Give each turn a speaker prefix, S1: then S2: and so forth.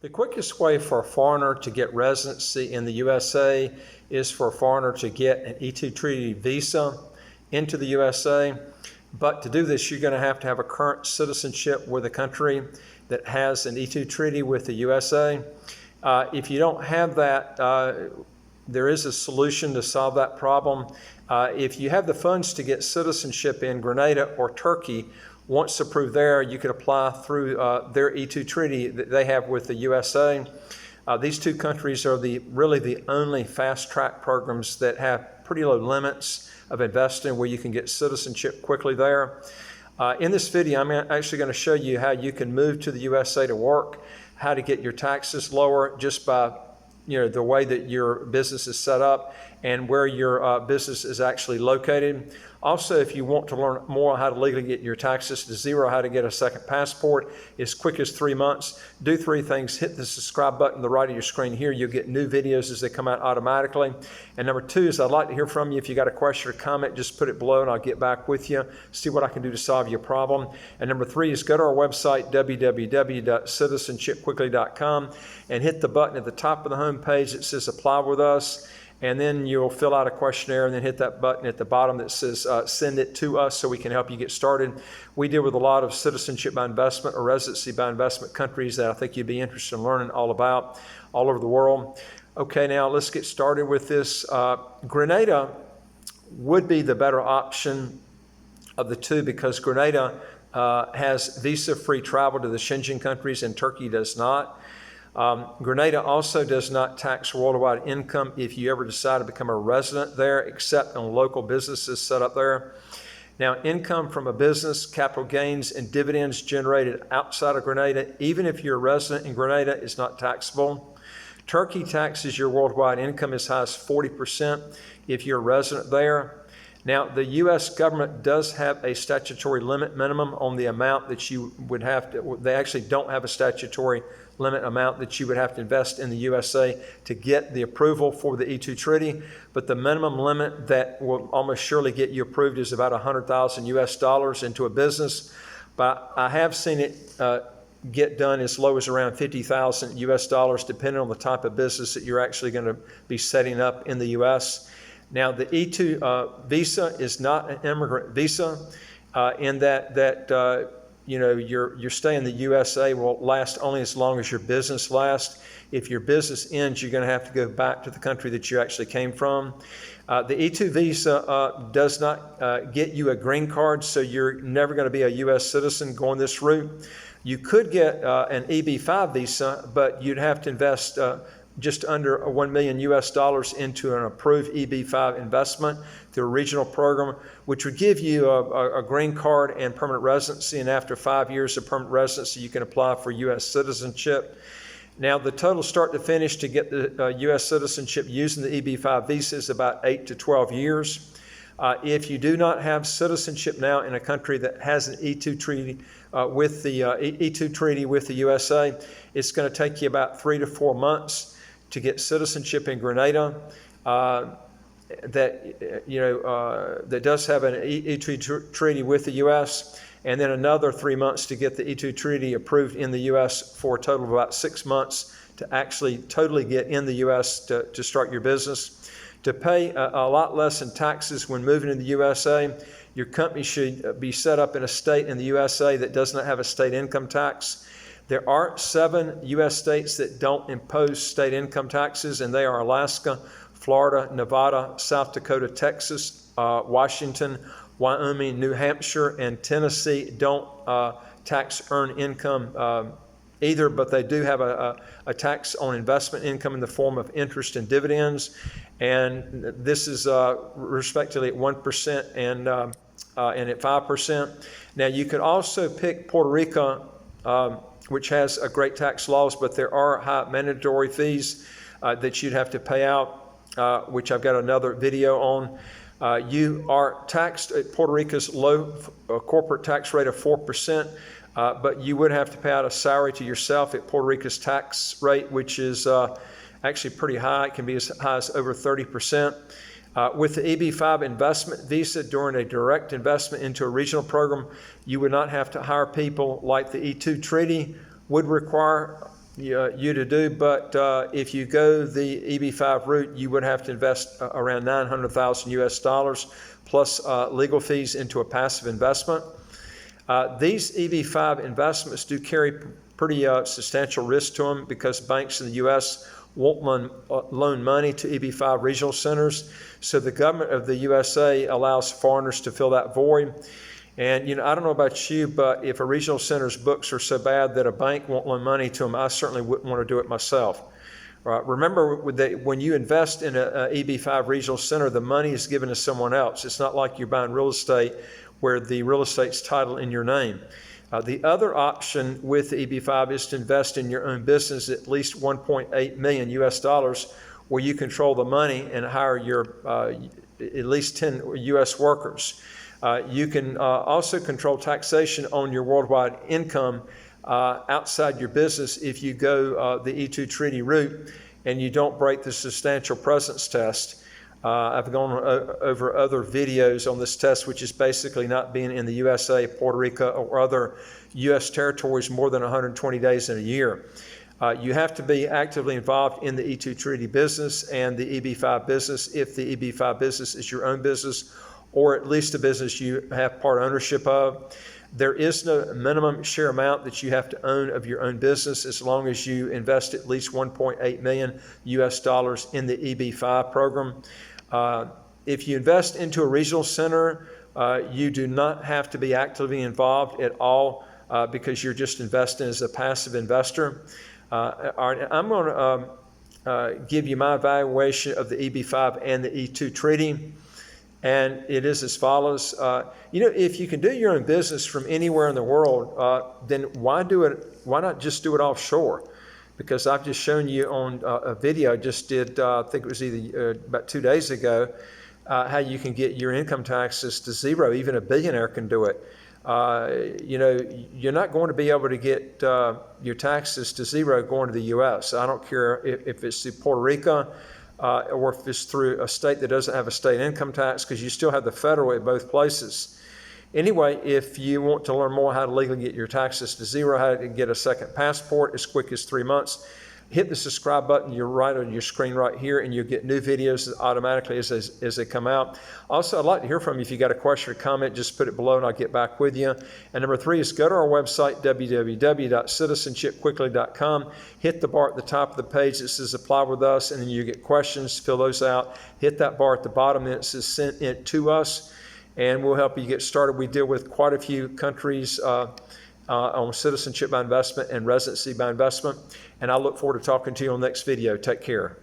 S1: The quickest way for a foreigner to get residency in the USA is for a foreigner to get an E2 treaty visa into the USA. But to do this, you're going to have a current citizenship with a country that has an E2 treaty with the USA. If you don't have that, there is a solution to solve that problem. If you have the funds to get citizenship in Grenada or Turkey, once approved there, you could apply through their E2 treaty that they have with the USA. These two countries are really the only fast-track programs that have pretty low limits of investing where you can get citizenship quickly there. In this video, I'm actually going to show you how you can move to the USA to work, how to get your taxes lower just by the way that your business is set up and where your business is actually located. Also, if you want to learn more how to legally get your taxes to zero, how to get a second passport as quick as 3 months, do three things. Hit the subscribe button on the right of your screen here. You'll get new videos as they come out automatically. And number two is I'd like to hear from you. If you got a question or comment, just put it below and I'll get back with you, see what I can do to solve your problem. And number three is go to our website, www.citizenshipquickly.com, and hit the button at the top of the home page that says apply with us. And then you'll fill out a questionnaire and then hit that button at the bottom that says send it to us so we can help you get started. We deal with a lot of citizenship by investment or residency by investment countries that I think you'd be interested in learning all about all over the world. Okay, now let's get started with this. Grenada would be the better option of the two because Grenada has visa-free travel to the Schengen countries and Turkey does not. Grenada also does not tax worldwide income if you ever decide to become a resident there, except on local businesses set up there. Now, income from a business, capital gains, and dividends generated outside of Grenada, even if you're a resident in Grenada, is not taxable. Turkey taxes your worldwide income as high as 40% if you're a resident there. Now, the U.S. government does have a statutory limit minimum on the amount that you would have to, they actually don't have a statutory limit amount that you would have to invest in the USA to get the approval for the E2 treaty, but the minimum limit that will almost surely get you approved is about $100,000 US into a business. But I have seen it get done as low as around $50,000 US, depending on the type of business that you're actually going to be setting up in the US. Now, the E2 visa is not an immigrant visa in that your stay in the USA will last only as long as your business lasts. If your business ends, you're going to have to go back to the country that you actually came from. The E2 visa does not get you a green card, so you're never going to be a U.S. citizen going this route. You could get an EB-5 visa, but you'd have to invest just under $1 million US into an approved EB-5 investment through a regional program, which would give you a green card and permanent residency. And after 5 years of permanent residency, you can apply for U.S. citizenship. Now, the total start to finish to get the U.S. citizenship using the EB-5 visa is about 8 to 12 years. If you do not have citizenship now in a country that has an E2 treaty with the E2 treaty with the USA, it's going to take you about 3 to 4 months to get citizenship in Grenada that does have an E2 treaty with the U.S., and then another 3 months to get the E2 treaty approved in the U.S. for a total of about 6 months to actually totally get in the U.S. to start your business. To pay a lot less in taxes when moving to the USA, your company should be set up in a state in the USA that does not have a state income tax. There are 7 U.S. states that don't impose state income taxes, and they are Alaska, Florida, Nevada, South Dakota, Texas, Washington, Wyoming, New Hampshire, and Tennessee don't tax earned income either, but they do have a tax on investment income in the form of interest and dividends, and this is respectively at 1% and at 5%. Now, you could also pick Puerto Rico, which has a great tax laws, but there are high mandatory fees that you'd have to pay out, which I've got another video on. You are taxed at Puerto Rico's low corporate tax rate of 4%, but you would have to pay out a salary to yourself at Puerto Rico's tax rate, which is actually pretty high. It can be as high as over 30%. With the EB-5 investment visa during a direct investment into a regional program, you would not have to hire people like the E2 treaty would require. you to do, but if you go the EB5 route, you would have to invest around $900,000 US plus legal fees into a passive investment. These EB5 investments do carry pretty substantial risk to them because banks in the U.S. won't loan money to EB5 regional centers. So the government of the USA allows foreigners to fill that void. And, I don't know about you, but if a regional center's books are so bad that a bank won't loan money to them, I certainly wouldn't want to do it myself. Remember, when you invest in a EB5 regional center, the money is given to someone else. It's not like you're buying real estate where the real estate's title in your name. The other option with the EB5 is to invest in your own business at least $1.8 million US, where you control the money and hire your at least 10 US workers. You can also control taxation on your worldwide income outside your business if you go the E2 treaty route and you don't break the substantial presence test. I've gone over other videos on this test, which is basically not being in the USA, Puerto Rico, or other U.S. territories more than 120 days in a year. You have to be actively involved in the E2 treaty business and the EB5 business if the EB5 business is your own business, or at least a business you have part ownership of. There is no minimum share amount that you have to own of your own business as long as you invest at least $1.8 million US in the EB5 program. If you invest into a regional center, you do not have to be actively involved at all because you're just investing as a passive investor. I'm going to give you my evaluation of the EB5 and the E2 treaty. And it is as follows. If you can do your own business from anywhere in the world, then why not just do it offshore? Because I've just shown you on a video I just did, I think it was either about 2 days ago, how you can get your income taxes to zero. Even a billionaire can do it. You're not going to be able to get your taxes to zero going to the U.S. I don't care if it's to Puerto Rico, or if it's through a state that doesn't have a state income tax, because you still have the federal at both places. Anyway, if you want to learn more how to legally get your taxes to zero, how to get a second passport as quick as 3 months, hit the subscribe button. You're right on your screen right here, and you'll get new videos automatically as they come out. Also, I'd like to hear from you. If you got a question or comment, just put it below and I'll get back with you. And number 3 is go to our website, www.citizenshipquickly.com. Hit the bar at the top of the page that says apply with us, and then you get questions, fill those out. Hit that bar at the bottom and it says send it to us, and we'll help you get started. We deal with quite a few countries on citizenship by investment and residency by investment. And I look forward to talking to you on the next video. Take care.